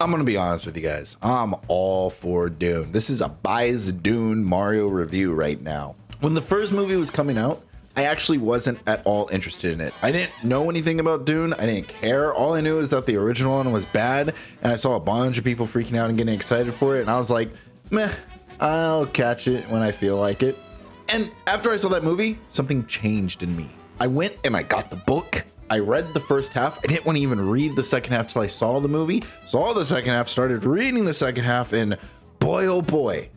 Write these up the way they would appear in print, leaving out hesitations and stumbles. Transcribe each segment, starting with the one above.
I'm gonna be honest with you guys. I'm all for Dune. This is a buys Dune Mario review right now. When the first movie was coming out, I actually wasn't at all interested in it. I didn't know anything about Dune. I didn't care. All I knew is that the original one was bad, and I saw a bunch of people freaking out and getting excited for it, and I was like, meh, I'll catch it when I feel like it. And after I saw that movie, something changed in me. I went and I got the book. I read the first half. I didn't want to even read the second half till I saw the movie. Saw the second half, started reading the second half, and boy, oh boy,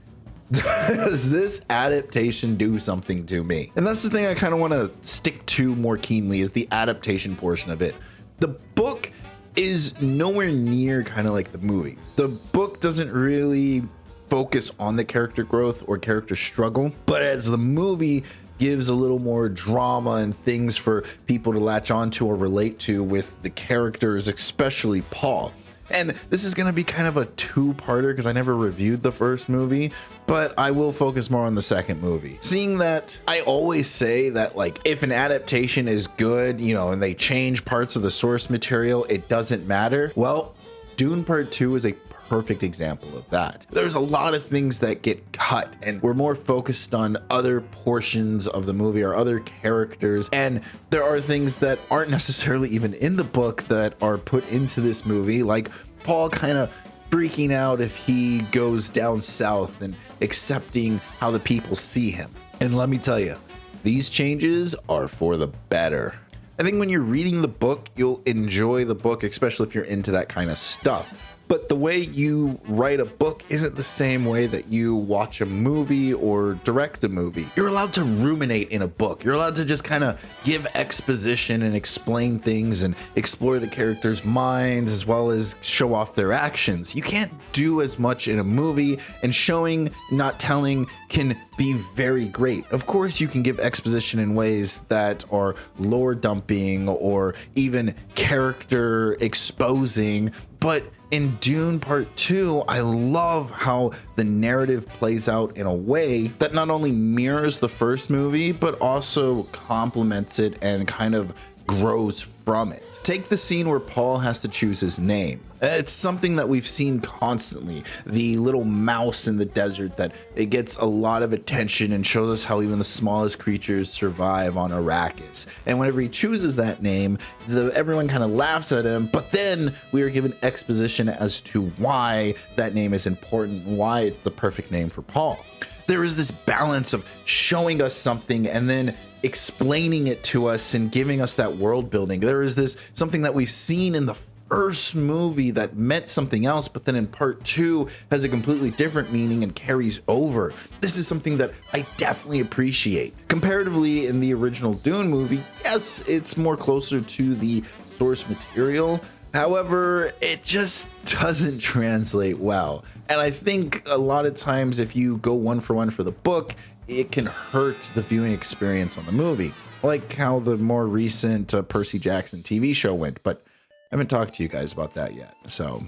does this adaptation do something to me. And that's the thing I kind of want to stick to more keenly, is the adaptation portion of it. The book is nowhere near kind of like the movie. The book doesn't really focus on the character growth or character struggle, but as the movie gives a little more drama and things for people to latch onto or relate to with the characters, especially Paul. And this is going to be kind of a two-parter because I never reviewed the first movie, but I will focus more on the second movie. Seeing that, I always say that, like, if an adaptation is good, you know, and they change parts of the source material, it doesn't matter. Well, Dune Part 2 is a perfect example of that. There's a lot of things that get cut, and we're more focused on other portions of the movie or other characters, and there are things that aren't necessarily even in the book that are put into this movie, like Paul kind of freaking out if he goes down south and accepting how the people see him. And let me tell you, these changes are for the better. I think when you're reading the book, you'll enjoy the book, especially if you're into that kind of stuff. But the way you write a book isn't the same way that you watch a movie or direct a movie. You're allowed to ruminate in a book. You're allowed to just kind of give exposition and explain things and explore the characters' minds as well as show off their actions. You can't do as much in a movie, and showing, not telling, can be very great. Of course, you can give exposition in ways that are lore dumping or even character exposing, but in Dune Part 2, I love how the narrative plays out in a way that not only mirrors the first movie, but also complements it and kind of grows from it. Take the scene where Paul has to choose his name. It's something that we've seen constantly. The little mouse in the desert, that it gets a lot of attention and shows us how even the smallest creatures survive on Arrakis. And whenever he chooses that name, everyone kind of laughs at him, but then we are given exposition as to why that name is important, why it's the perfect name for Paul. There is this balance of showing us something and then explaining it to us and giving us that world building. There is this something that we've seen in the first movie that meant something else, but then in Part 2 has a completely different meaning and carries over. This is something that I definitely appreciate. Comparatively, in the original Dune movie, yes, it's more closer to the source material. However, it just doesn't translate well. And I think a lot of times if you go one for one for the book, it can hurt the viewing experience on the movie. Like how the more recent Percy Jackson TV show went, but I haven't talked to you guys about that yet. So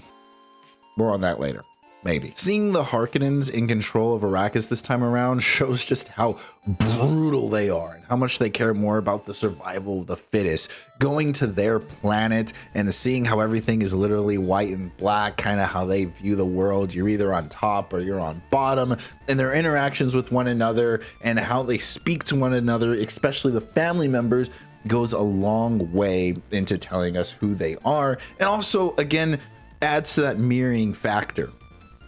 more on that later. Maybe. Seeing the Harkonnens in control of Arrakis this time around shows just how brutal they are and how much they care more about the survival of the fittest. Going to their planet and seeing how everything is literally white and black, kind of how they view the world. You're either on top or you're on bottom, and their interactions with one another and how they speak to one another, especially the family members, goes a long way into telling us who they are, and also, again, adds to that mirroring factor.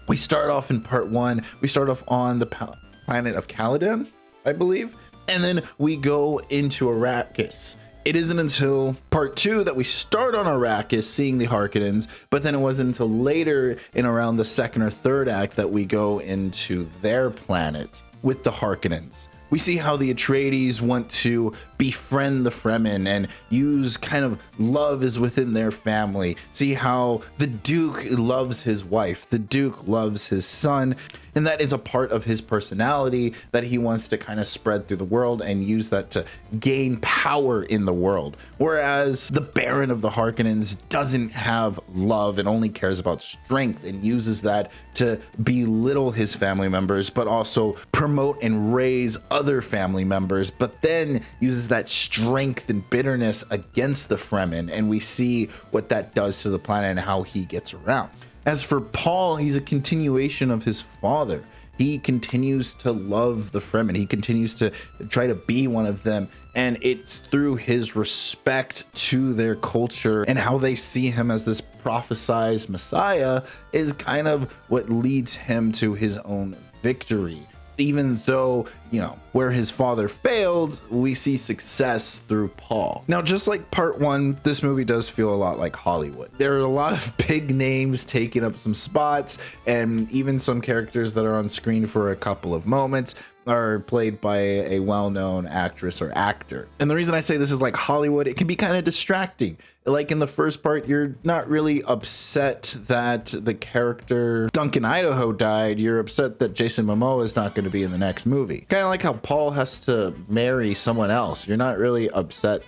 We start off in Part 1, we start off on the planet of Caladan, I believe, and then we go into Arrakis. It isn't until Part 2 that we start on Arrakis seeing the Harkonnens, but then it wasn't until later in around the second or third act that we go into their planet with the Harkonnens. We see how the Atreides want to befriend the Fremen and use kind of love is within their family. See how the Duke loves his wife, the Duke loves his son, and that is a part of his personality that he wants to kind of spread through the world and use that to gain power in the world. Whereas the Baron of the Harkonnens doesn't have love and only cares about strength and uses that to belittle his family members, but also promote and raise other family members, but then uses that strength and bitterness against the Fremen, and we see what that does to the planet and how he gets around. As for Paul, he's a continuation of his father. He continues to love the Fremen. He continues to try to be one of them. And it's through his respect to their culture and how they see him as this prophesized Messiah is kind of what leads him to his own victory. Even though, you know, where his father failed, we see success through Paul. Now, just like part one, this movie does feel a lot like Hollywood. There are a lot of big names taking up some spots, and even some characters that are on screen for a couple of moments are played by a well-known actress or actor. And the reason I say this is like Hollywood, it can be kind of distracting. Like in the first part, you're not really upset that the character Duncan Idaho died. You're upset that Jason Momoa is not going to be in the next movie. Kind of like how Paul has to marry someone else. You're not really upset,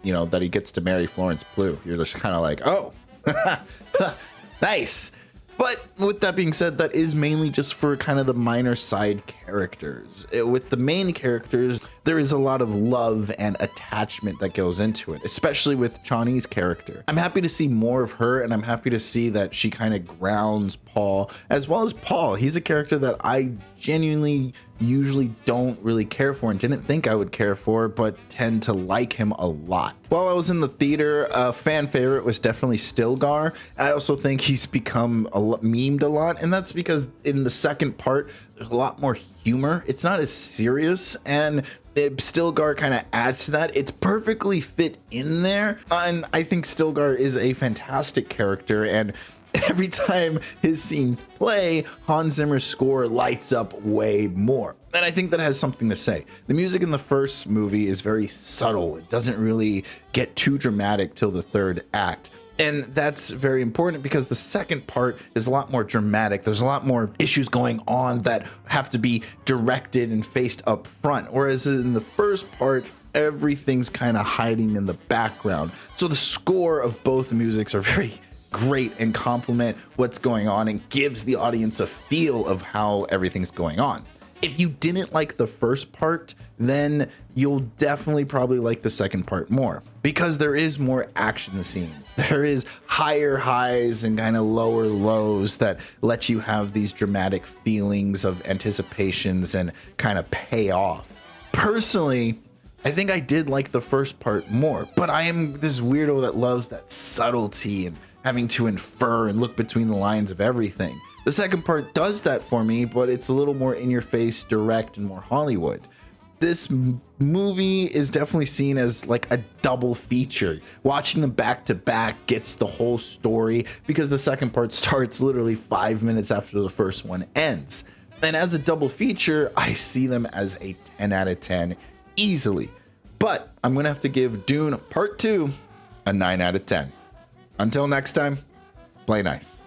you know, that he gets to marry Florence Pugh. You're just kind of like, oh, nice. But with that being said, that is mainly just for kind of the minor side characters. With the main characters, there is a lot of love and attachment that goes into it, especially with Chani's character. I'm happy to see more of her, and I'm happy to see that she kind of grounds Paul, as well as Paul. He's a character that I genuinely usually don't really care for and didn't think I would care for, but tend to like him a lot. While I was in the theater, a fan favorite was definitely Stilgar. I also think he's become memed a lot, and that's because in the second part, there's a lot more humor. It's not as serious, and Stilgar kind of adds to that. It's perfectly fit in there, and I think Stilgar is a fantastic character, and every time his scenes play, Hans Zimmer's score lights up way more. And I think that has something to say. The music in the first movie is very subtle. It doesn't really get too dramatic till the third act. And that's very important because the second part is a lot more dramatic. There's a lot more issues going on that have to be directed and faced up front. Whereas in the first part, everything's kind of hiding in the background. So the score of both musics are very great and complement what's going on and gives the audience a feel of how everything's going on. If you didn't like the first part, then you'll definitely probably like the second part more because there is more action scenes. There is higher highs and kind of lower lows that let you have these dramatic feelings of anticipations and kind of pay off. Personally, I think I did like the first part more, but I am this weirdo that loves that subtlety and having to infer and look between the lines of everything. The second part does that for me, but it's a little more in your face, direct, and more Hollywood. This movie is definitely seen as like a double feature. Watching them back to back gets the whole story because the second part starts literally 5 minutes after the first one ends. And as a double feature, I see them as a 10 out of 10 easily. But I'm gonna have to give Dune Part 2 a 9 out of 10. Until next time, play nice.